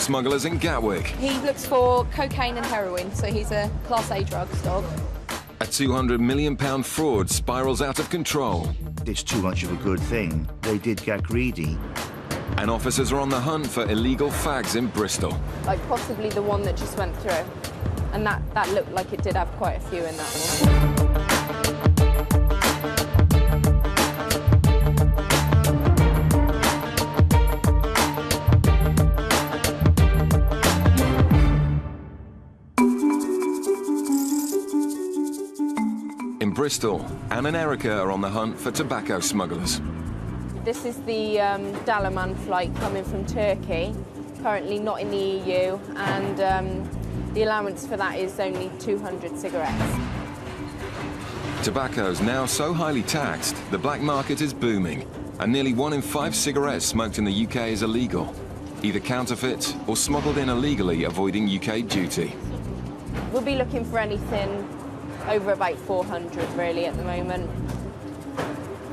smugglers in Gatwick. He looks for cocaine and heroin, so he's a Class A drugs dog. A £200 million fraud spirals out of control. It's too much of a good thing. They did get greedy. And officers are on the hunt for illegal fags in Bristol. Like possibly the one that just went through. And that looked like it did have quite a few in that one. In Bristol, Anne and Erica are on the hunt for tobacco smugglers. This is the Dalaman flight coming from Turkey, currently not in the EU, and the allowance for that is only 200 cigarettes. Tobacco's now so highly taxed, the black market is booming, and nearly 1 in 5 cigarettes smoked in the UK is illegal, either counterfeit or smuggled in illegally, avoiding UK duty. We'll be looking for anything over about 400 really at the moment.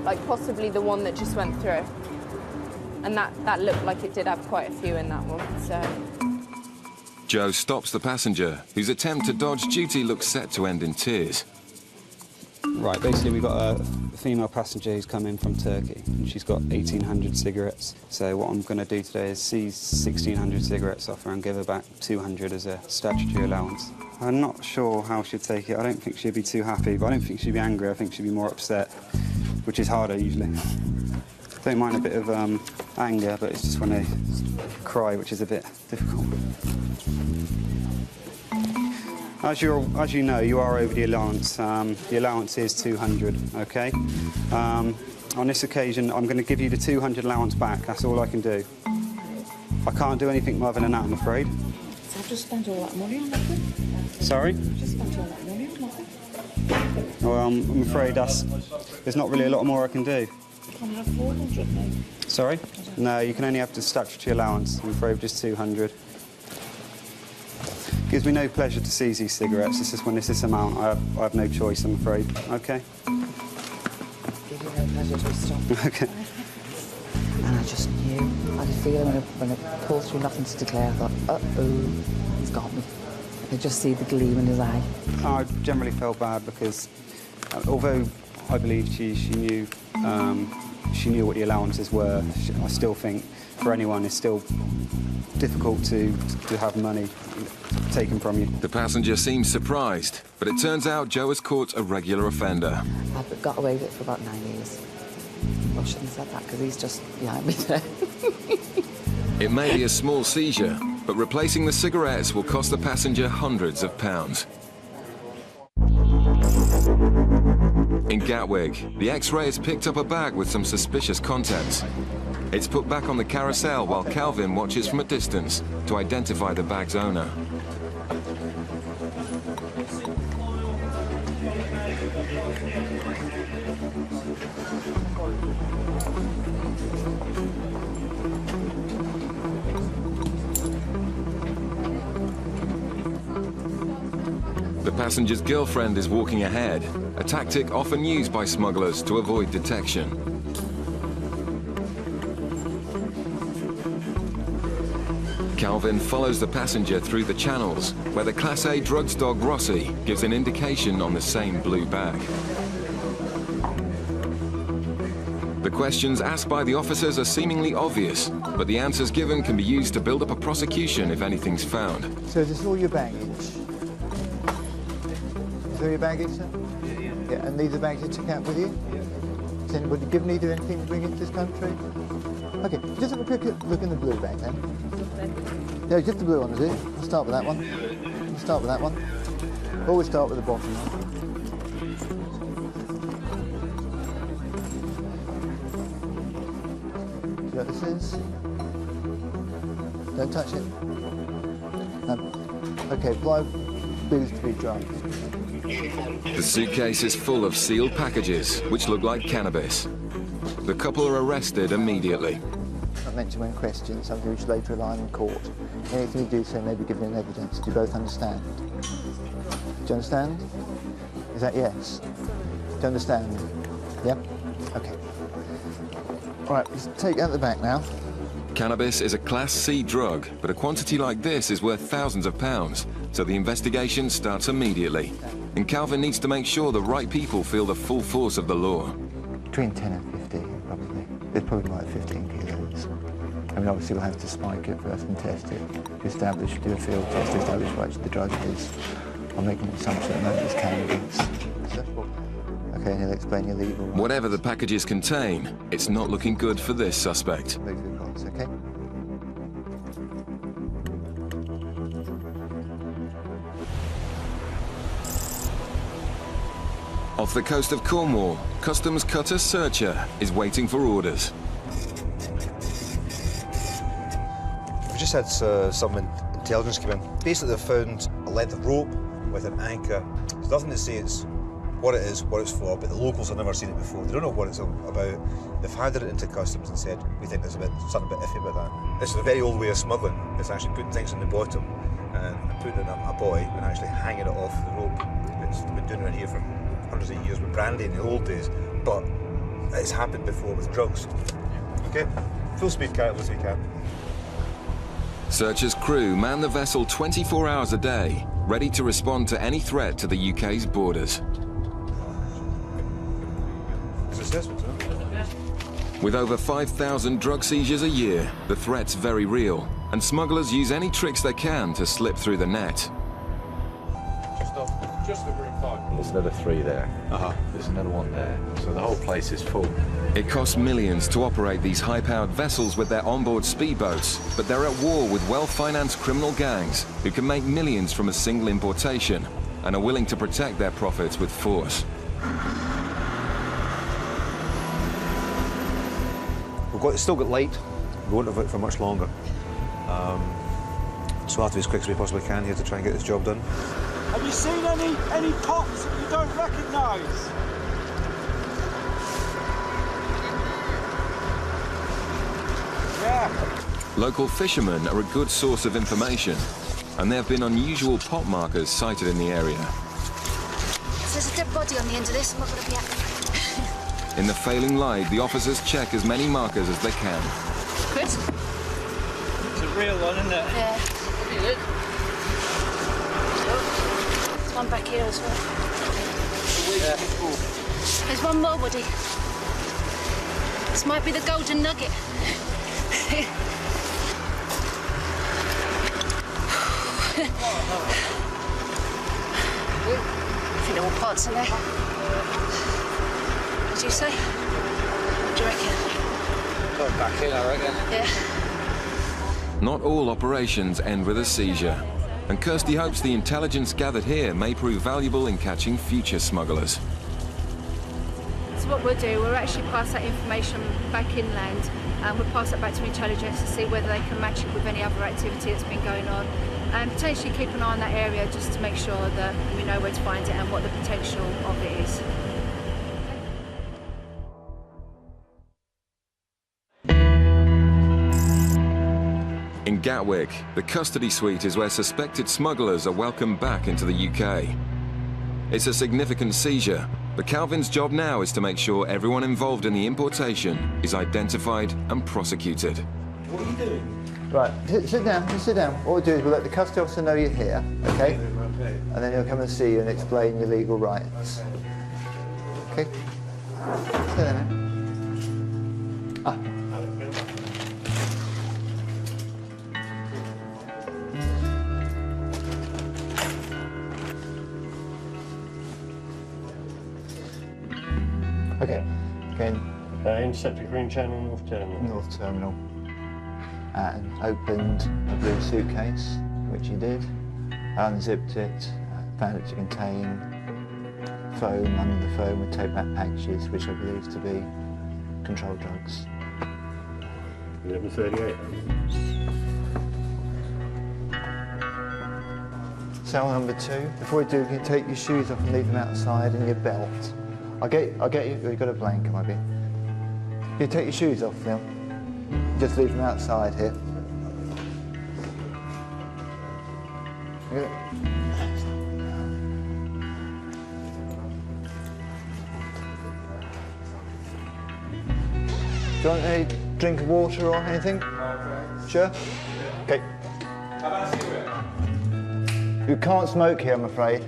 Like possibly the one that just went through. And that looked like it did have quite a few in that one, so. Joe stops the passenger, whose attempt to dodge duty looks set to end in tears. Right, basically we've got a female passenger who's come in from Turkey, and she's got 1,800 cigarettes. So what I'm going to do today is seize 1,600 cigarettes off her and give her back 200 as a statutory allowance. I'm not sure how she'd take it. I don't think she'd be too happy, but I don't think she'd be angry. I think she'd be more upset, which is harder usually. Don't mind a bit of anger, but it's just when they cry, which is a bit difficult. As you know, you are over the allowance. The allowance is 200, OK? On this occasion, I'm going to give you the 200 allowance back. That's all I can do. I can't do anything more than that, I'm afraid. So I've just spent all that money on nothing. Sorry? I've just spent all that money on nothing. Well, I'm afraid there's not really a lot more I can do. Can't have 400 now. Sorry? No, you can only have the statutory allowance. I'm afraid just 200. Gives me no pleasure to seize these cigarettes. It's just when it's this amount, I have no choice, I'm afraid. OK? Give you no pleasure to stop. OK. And I just knew. I could feel it when it pulled through nothing to declare. I thought, uh-oh, he's got me. I could just see the gleam in his eye. I generally felt bad because, although I believe she knew what the allowances were, I still think for anyone it's still difficult to have money taken from you. The passenger seems surprised, but it turns out Joe has caught a regular offender. I've got away with it for about 9 years. I shouldn't have said that because he's just behind me there. It may be a small seizure, but replacing the cigarettes will cost the passenger hundreds of pounds. In Gatwick, the X-ray has picked up a bag with some suspicious contents. It's put back on the carousel while Calvin watches from a distance to identify the bag's owner. The passenger's girlfriend is walking ahead, a tactic often used by smugglers to avoid detection. Calvin follows the passenger through the channels, where the Class A drugs dog Rossi gives an indication on the same blue bag. The questions asked by the officers are seemingly obvious, but the answers given can be used to build up a prosecution if anything's found. So this is all your baggage? Is all your baggage, sir? Yeah, and these are bags you took out with you? Has anybody given either anything to bring into this country? OK, just have a quick look in the blue bag, then. Yeah, just the blue one, is it? We'll start with that one. We'll start with that one. Always start with the bottom one. See what this is? Don't touch it. OK, apply booze to be drunk. The suitcase is full of sealed packages, which look like cannabis. The couple are arrested immediately. Not meant to win questions, something which later rely in court. Anything you do so may be given in evidence. Do you both understand? Do you understand? Is that yes? Do you understand? Yep? OK. All right, let's take out the back now. Cannabis is a Class C drug, but a quantity like this is worth thousands of pounds, so the investigation starts immediately. And Calvin needs to make sure the right people feel the full force of the law. Between 10 and 15, probably. It's probably like 15 kilos. I mean, obviously we'll have to spike it first and test it to establish, do a field test to establish what the drug is. I'm making an assumption at the moment it's cannabis. Okay, and he'll explain your legal rights. Whatever the packages contain, it's not looking good for this suspect. Move the cards, okay? Off the coast of Cornwall, Customs Cutter Searcher is waiting for orders. We just had some intelligence come in. Basically, they've found a length of rope with an anchor. There's nothing to say it's what it is, what it's for, but the locals have never seen it before. They don't know what it's about. They've handed it into customs and said, we think there's something a bit iffy about that. This is a very old way of smuggling. It's actually putting things in the bottom and putting it in a buoy and actually hanging it off the rope. It's been doing it here for hundreds of years with brandy in the old days, but it's happened before with drugs. Okay, full speed carry as we can. Searcher's crew man the vessel 24 hours a day, ready to respond to any threat to the UK's borders. With over 5,000 drug seizures a year, the threat's very real, and smugglers use any tricks they can to slip through the net. Just the green flag. There's another 3 there. There's another 1 there. So the whole place is full. It costs millions to operate these high-powered vessels with their onboard speedboats, but they're at war with well-financed criminal gangs who can make millions from a single importation and are willing to protect their profits with force. We've still got light. We won't have it for much longer. So we'll have to be as quick as we possibly can here to try and get this job done. Have you seen any cops that you don't recognise? Yeah. Local fishermen are a good source of information, and there have been unusual pot markers sighted in the area. There's a dead body on the end of this. What would it be at? In the failing light, the officers check as many markers as they can. Good. It's a real one, isn't it? Yeah. There's one back here as well. Yeah. There's one more, Woody. This might be the golden nugget. I think there were parts in there. What did you say? What do you reckon? Got back in, I reckon. Yeah. Not all operations end with a seizure, and Kirsty hopes the intelligence gathered here may prove valuable in catching future smugglers. So what we'll do, we'll actually pass that information back inland, and we'll pass it back to intelligence to see whether they can match it with any other activity that's been going on, and potentially keep an eye on that area just to make sure that we know where to find it and what the potential of it is. In Gatwick, the custody suite is where suspected smugglers are welcomed back into the UK. It's a significant seizure, but Calvin's job now is to make sure everyone involved in the importation is identified and prosecuted. What are you doing? Right, sit down, just sit down. What we'll do is we'll let the custody officer know you're here, okay? Okay. And then he'll come and see you and explain your legal rights. Okay? Sit there now. Ah. Okay, again. Intercepted Green Channel, North Terminal. North Terminal. And opened a blue suitcase, which he did. Unzipped it, found it to contain foam. Under the foam were tape back packages, which I believe to be controlled drugs. 11:38. Cell number 2. Before we do, you can take your shoes off and leave them outside and your belt. I'll get you. You've got a blanket, maybe. You take your shoes off now. Just leave them outside here. Good. Do you want any drink of water or anything? Sure? Okay. You can't smoke here, I'm afraid.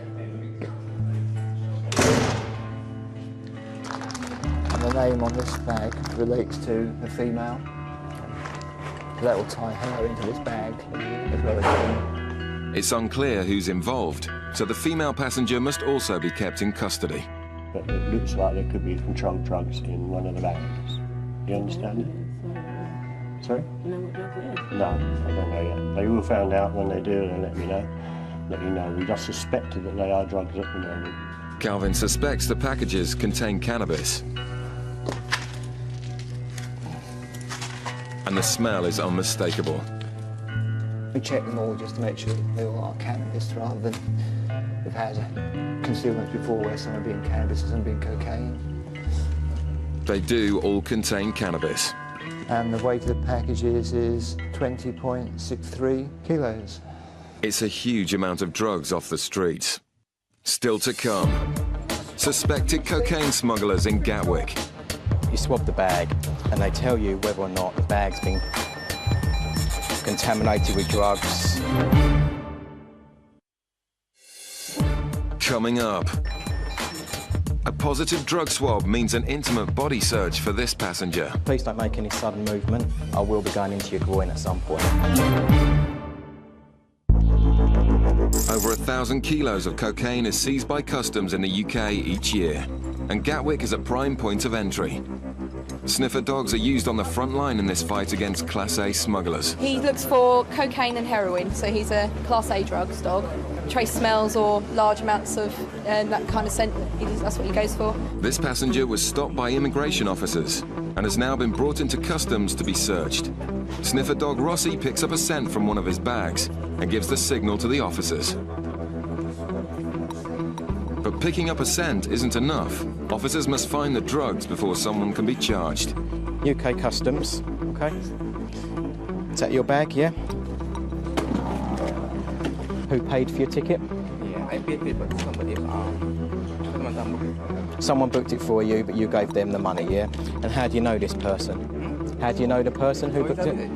And the name on this bag relates to the female. That will tie her into this bag as well as him. It's unclear who's involved, so the female passenger must also be kept in custody. But it looks like there could be controlled drugs in one of the bags. Do you understand it? Sorry? No, I don't know yet. They will find out when they do, and let me know. Let you know. We just suspected that they are drugs at the moment. Calvin suspects the packages contain cannabis. And the smell is unmistakable. We check them all just to make sure they all are cannabis rather than we've had concealments before where some are being cannabis and some being cocaine. They do all contain cannabis. And the weight of the packages is 20.63 kilos. It's a huge amount of drugs off the streets. Still to come, suspected cocaine smugglers in Gatwick. You swab the bag and they tell you whether or not the bag's been contaminated with drugs. Coming up, a positive drug swab means an intimate body search for this passenger. Please don't make any sudden movement. I will be going into your groin at some point. Over 1,000 kilos of cocaine is seized by customs in the UK each year, and Gatwick is a prime point of entry. Sniffer dogs are used on the front line in this fight against Class A smugglers. He looks for cocaine and heroin, so he's a Class A drugs dog. Trace smells or large amounts of that kind of scent, that's what he goes for. This passenger was stopped by immigration officers and has now been brought into customs to be searched. Sniffer dog Rossi picks up a scent from one of his bags and gives the signal to the officers. But picking up a scent isn't enough. Officers must find the drugs before someone can be charged. UK Customs, okay. Is that your bag, yeah? Who paid for your ticket? Yeah, I paid it, but Someone booked it for you, but you gave them the money, yeah? And how do you know this person? How do you know the person who booked it?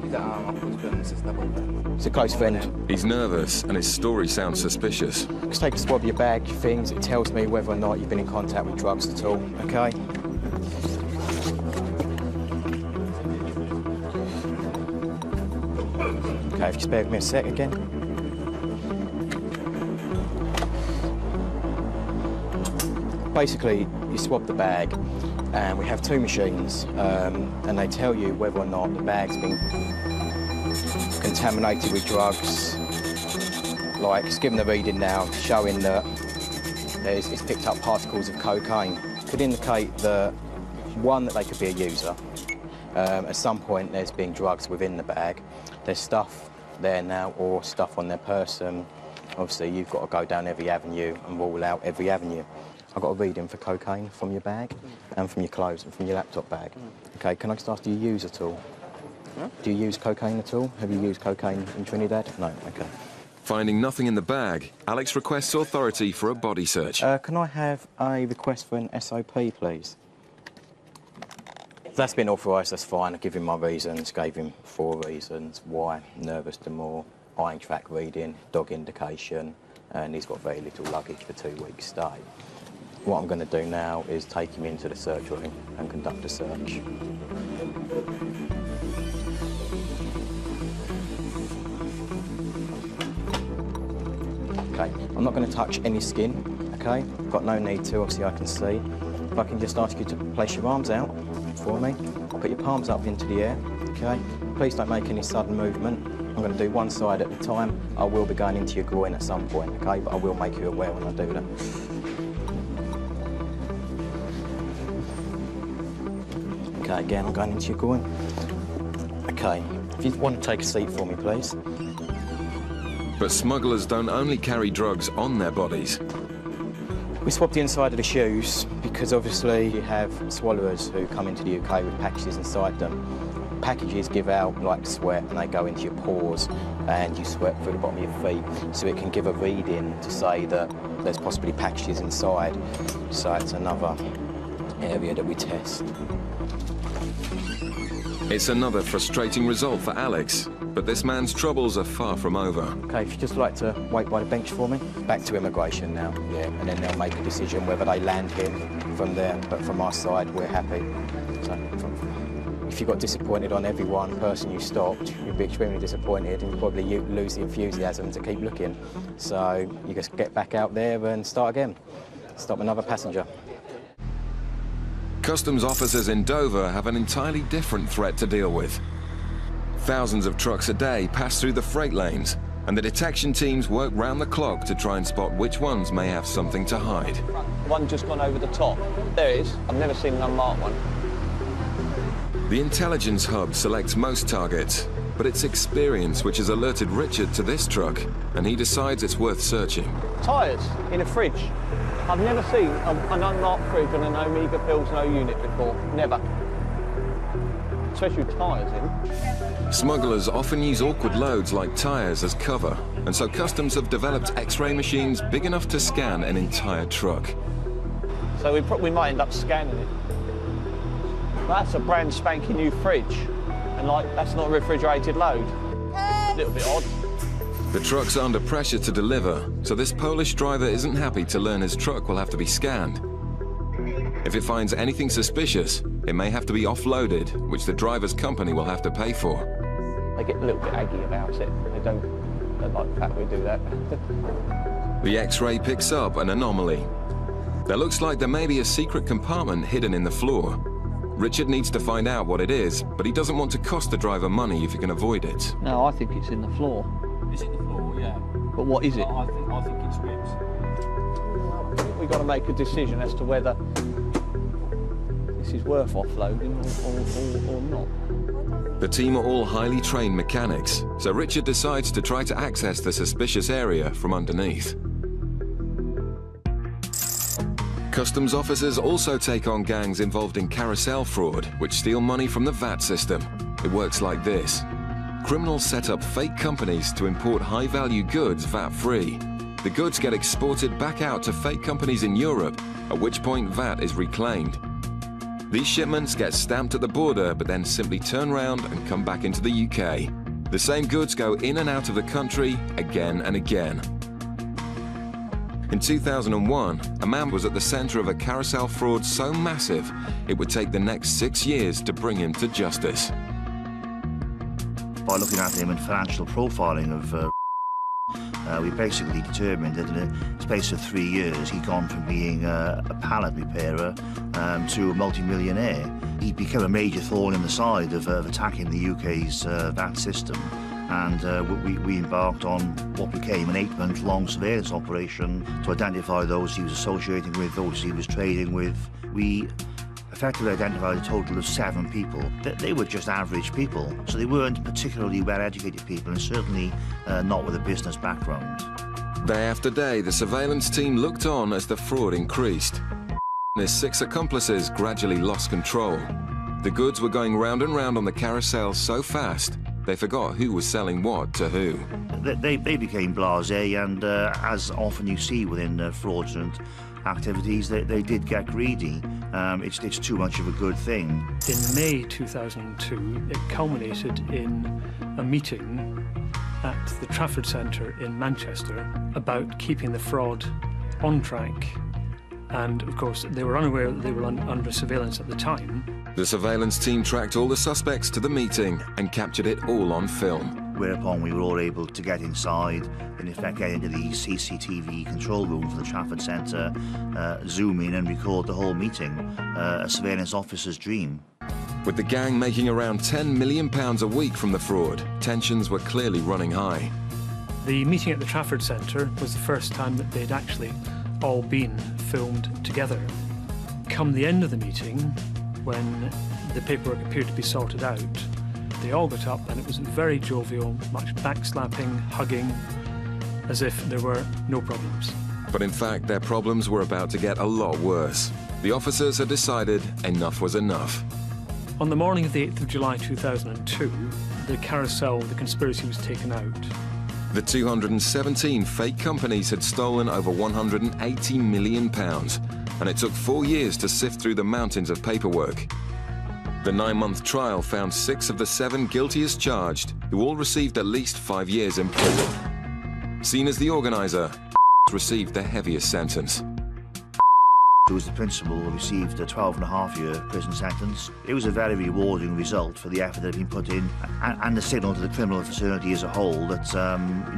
It's a close friend. He's nervous and his story sounds suspicious. Just take a swab of your bag, your things. It tells me whether or not you've been in contact with drugs at all, okay? Okay, if you spare me a sec again. Basically, you swab the bag, and we have two machines, and they tell you whether or not the bag's been contaminated with drugs. Like, it's given the reading now, showing that it's picked up particles of cocaine. Could indicate that, one, that they could be a user. At some point, there's been drugs within the bag. There's stuff there now, or stuff on their person. Obviously, you've got to go down every avenue and rule out every avenue. I've got a reading for cocaine from your bag and from your clothes and from your laptop bag. Okay, can I just ask, do you use at all? Do you use cocaine at all? Have you used cocaine in Trinidad? No, okay. Finding nothing in the bag, Alex requests authority for a body search. Can I have a request for an SOP, please? That's been authorised, that's fine. I give him my reasons, gave him 4 reasons. Why? Nervous demur, eyeing track reading, dog indication, and he's got very little luggage for 2 weeks' stay. What I'm going to do now is take him into the search room and conduct a search. Okay, I'm not going to touch any skin, okay? Got no need to, obviously I can see. If I can just ask you to place your arms out for me. Put your palms up into the air, okay? Please don't make any sudden movement. I'm going to do one side at a time. I will be going into your groin at some point, okay? But I will make you aware when I do that. Okay, again, I'm going into your groin. Okay, if you want to take a seat for me, please. But smugglers don't only carry drugs on their bodies. We swab the inside of the shoes because obviously you have swallowers who come into the UK with packages inside them. Packages give out like sweat and they go into your pores and you sweat through the bottom of your feet. So it can give a reading to say that there's possibly packages inside. So it's another area that we test. It's another frustrating result for Alex, but this man's troubles are far from over. OK, if you'd just like to wait by the bench for me. Back to immigration now, yeah, and then they'll make a decision whether they land him from there, but from our side, we're happy. So, if you got disappointed on every one person you stopped, you'd be extremely disappointed and you'd probably lose the enthusiasm to keep looking. So you just get back out there and start again. Stop another passenger. Customs officers in Dover have an entirely different threat to deal with. Thousands of trucks a day pass through the freight lanes, and the detection teams work round the clock to try and spot which ones may have something to hide. One just gone over the top. There it is. I've never seen an unmarked one. The intelligence hub selects most targets, but it's experience which has alerted Richard to this truck, and he decides it's worth searching. Tyres in a fridge. I've never seen an unmarked fridge on an Omega Pilsner unit before. Never. Especially with tyres in. Smugglers often use awkward loads like tyres as cover, and so Customs have developed X-ray machines big enough to scan an entire truck. So we might end up scanning it. That's a brand spanking new fridge, and that's not a refrigerated load. A little bit odd. The truck's under pressure to deliver, so this Polish driver isn't happy to learn his truck will have to be scanned. If it finds anything suspicious, it may have to be offloaded, which the driver's company will have to pay for. They get a little bit aggy about it. They don't like the fact we do that. The X-ray picks up an anomaly. There looks like there may be a secret compartment hidden in the floor. Richard needs to find out what it is, but he doesn't want to cost the driver money if he can avoid it. No, I think it's in the floor. Is it the floor? Yeah. But what is it? I think it's ribs. We've got to make a decision as to whether this is worth offloading or not. The team are all highly trained mechanics, so Richard decides to try to access the suspicious area from underneath. Customs officers also take on gangs involved in carousel fraud, which steal money from the VAT system. It works like this. Criminals set up fake companies to import high-value goods VAT-free. The goods get exported back out to fake companies in Europe, at which point VAT is reclaimed. These shipments get stamped at the border, but then simply turn round and come back into the UK. The same goods go in and out of the country again and again. In 2001, a man was at the centre of a carousel fraud so massive, it would take the next 6 years to bring him to justice. By looking at him and financial profiling of we basically determined that in a space of 3 years he'd gone from being a pallet repairer to a multi-millionaire. He'd become a major thorn in the side of attacking the UK's VAT system, and we embarked on what became an 8-month-long surveillance operation to identify those he was associating with, those he was trading with. We effectively identified a total of 7 people. They were just average people, so they weren't particularly well-educated people, and certainly not with a business background. Day after day, the surveillance team looked on as the fraud increased. His 6 accomplices gradually lost control. The goods were going round and round on the carousel so fast, they forgot who was selling what to who. They became blasé, and as often you see within fraudulent activities, they did get greedy. It's too much of a good thing. In May 2002, it culminated in a meeting at the Trafford Centre in Manchester about keeping the fraud on track. And of course, they were unaware that they were under surveillance at the time. The surveillance team tracked all the suspects to the meeting and captured it all on film. Whereupon we were all able to get inside, in effect get into the CCTV control room for the Trafford Centre, zoom in and record the whole meeting, a surveillance officer's dream. With the gang making around £10 million a week from the fraud, tensions were clearly running high. The meeting at the Trafford Centre was the first time that they'd actually all been filmed together. Come the end of the meeting, when the paperwork appeared to be sorted out, they all got up and it was very jovial, much backslapping, hugging, as if there were no problems. But in fact, their problems were about to get a lot worse. The officers had decided enough was enough. On the morning of the 8th of July 2002, the carousel, the conspiracy was taken out. The 217 fake companies had stolen over £180 million, and it took 4 years to sift through the mountains of paperwork. The 9-month trial found 6 of the 7 guilty as charged, who all received at least 5 years in prison. Seen as the organiser, received the heaviest sentence. Who was the principal, received a 12.5-year prison sentence. It was a very rewarding result for the effort that had been put in, and the signal to the criminal fraternity as a whole that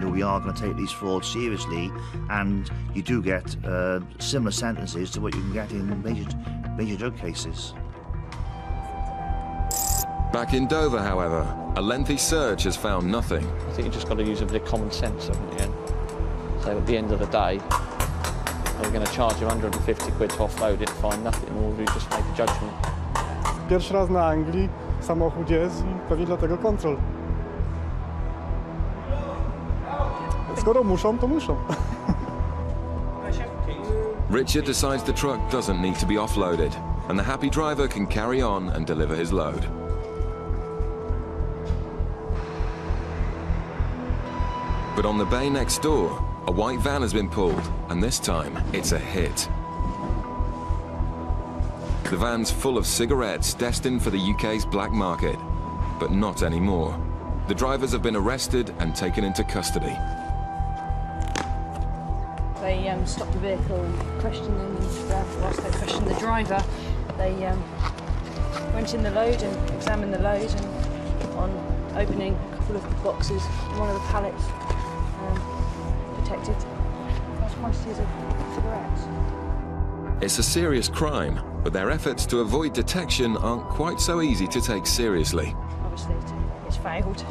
we are going to take these frauds seriously, and you do get similar sentences to what you can get in major drug cases. Back in Dover, however, a lengthy search has found nothing. I think you just got to use a bit of common sense, haven't you? So at the end of the day, they're going to charge you 150 quid to offload it and find nothing, or you just make a judgment. Pierwszy raz na Anglii, samochód jest i pewnie dlatego kontrol. Skoro muszą, to muszą. Richard decides the truck doesn't need to be offloaded, and the happy driver can carry on and deliver his load. But on the bay next door, a white van has been pulled, and this time it's a hit. The van's full of cigarettes destined for the UK's black market, but not anymore. The drivers have been arrested and taken into custody. They stopped the vehicle and questioned them, and whilst they questioned the driver, they went in the load and examined the load, and on opening a couple of boxes, one of the pallets detected large quantities of cigarettes. It's a serious crime, but their efforts to avoid detection aren't quite so easy to take seriously. Obviously, it's failed.